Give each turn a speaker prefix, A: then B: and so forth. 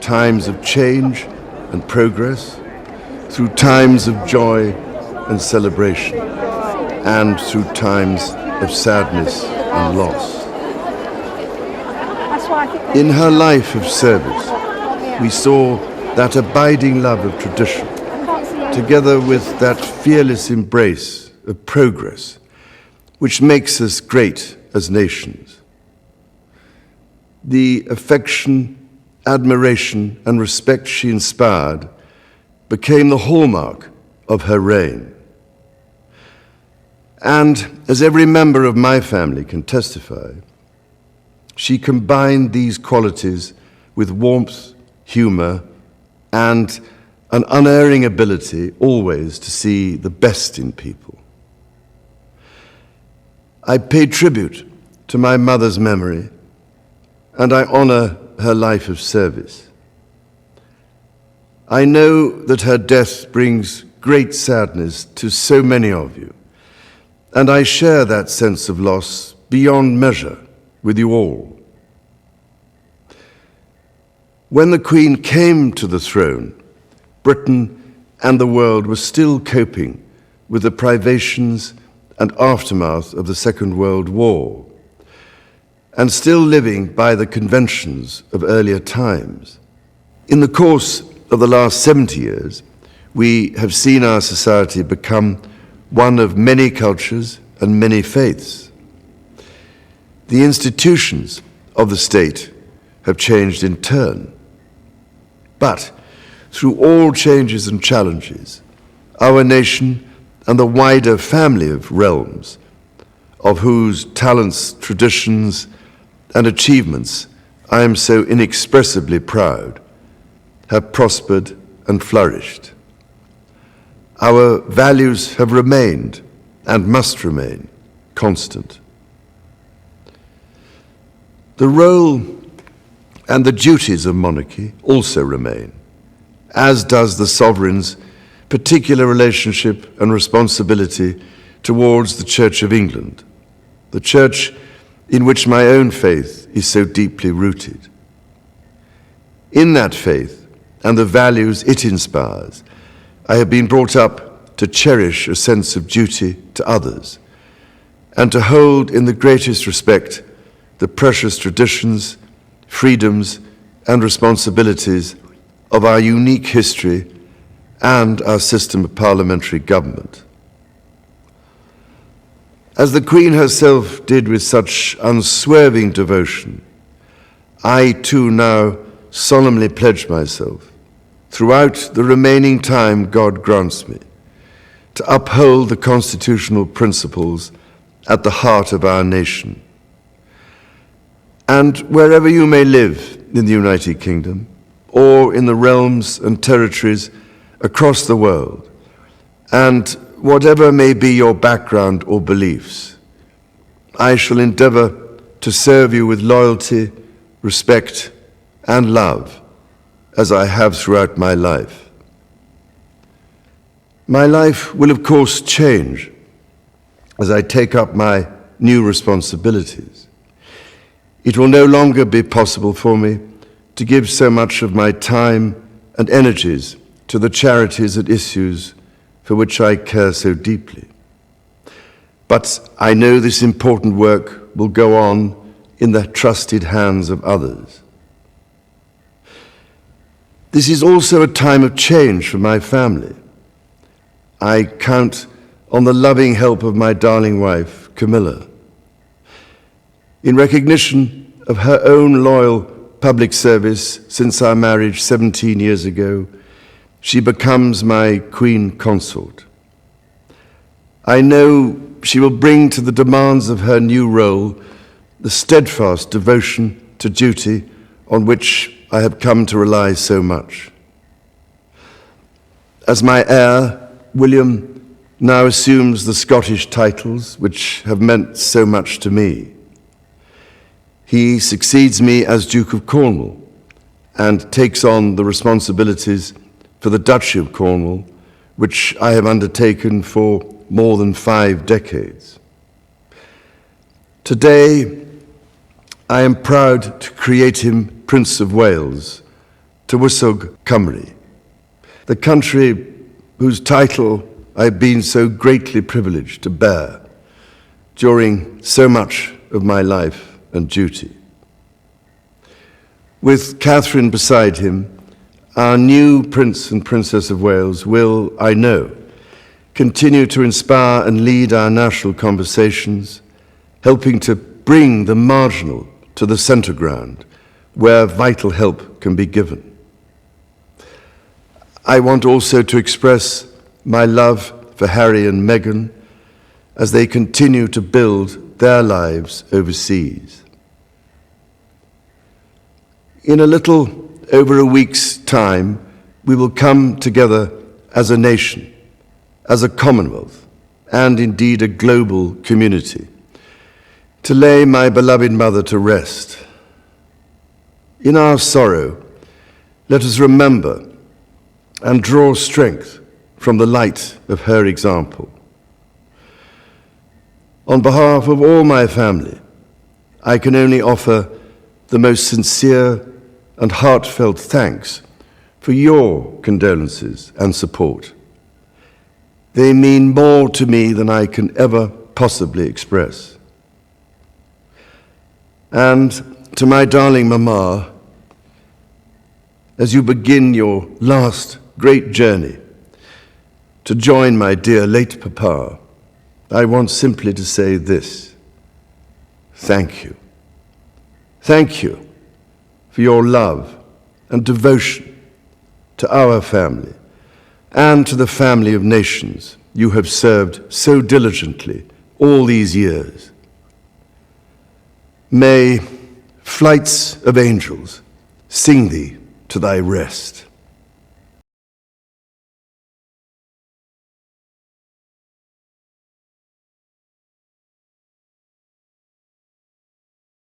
A: times of change and progress, through times of joy and celebration, and through times of sadness and loss. In her life of service, we saw that abiding love of tradition, together with that fearless embrace of progress, which makes us great as nations. The affection, admiration, and respect she inspired became the hallmark of her reign. And as every member of my family can testify, she combined these qualities with warmth, humor, and an unerring ability always to see the best in people. I pay tribute to my mother's memory, and I honor her life of service. I know that her death brings great sadness to so many of you, and I share that sense of loss beyond measure with you all. When the Queen came to the throne, Britain and the world were still coping with the privations and aftermath of the Second World War, and still living by the conventions of earlier times. In the course of the last 70 years, we have seen our society become one of many cultures and many faiths. The institutions of the state have changed in turn. But through all changes and challenges, our nation and the wider family of realms, of whose talents, traditions, and achievements I am so inexpressibly proud, have prospered and flourished. Our values have remained and must remain constant. The role and the duties of monarchy also remain, as does the sovereign's particular relationship and responsibility towards the Church of England, the church in which my own faith is so deeply rooted. In that faith and the values it inspires, I have been brought up to cherish a sense of duty to others and to hold in the greatest respect the precious traditions, freedoms, and responsibilities of our unique history and our system of parliamentary government. As the Queen herself did with such unswerving devotion, I too now solemnly pledge myself, throughout the remaining time God grants me, to uphold the constitutional principles at the heart of our nation. And wherever you may live in the United Kingdom, or in the realms and territories across the world, and whatever may be your background or beliefs, I shall endeavor to serve you with loyalty, respect, and love, as I have throughout my life. My life will, of course, change as I take up my new responsibilities. It will no longer be possible for me to give so much of my time and energies to the charities and issues for which I care so deeply. But I know this important work will go on in the trusted hands of others. This is also a time of change for my family. I count on the loving help of my darling wife, Camilla. In recognition of her own loyal public service since our marriage 17 years ago, she becomes my Queen Consort. I know she will bring to the demands of her new role the steadfast devotion to duty on which I have come to rely so much. As my heir, William now assumes the Scottish titles which have meant so much to me. He succeeds me as Duke of Cornwall and takes on the responsibilities for the Duchy of Cornwall, which I have undertaken for more than 5 decades. Today, I am proud to create him Prince of Wales, Tywysog Cymru, the country whose title I've been so greatly privileged to bear during so much of my life and duty. With Catherine beside him, our new Prince and Princess of Wales will, I know, continue to inspire and lead our national conversations, helping to bring the marginal to the centre ground where vital help can be given. I want also to express my love for Harry and Meghan as they continue to build their lives overseas. In a little over a week's time, we will come together as a nation, as a Commonwealth, and indeed a global community, to lay my beloved mother to rest. In our sorrow, let us remember and draw strength from the light of her example. On behalf of all my family, I can only offer the most sincere and heartfelt thanks for your condolences and support. They mean more to me than I can ever possibly express. And to my darling Mama, as you begin your last great journey to join my dear late Papa, I want simply to say this: thank you. Thank you for your love and devotion to our family and to the family of nations you have served so diligently all these years. May flights of angels sing thee to thy rest.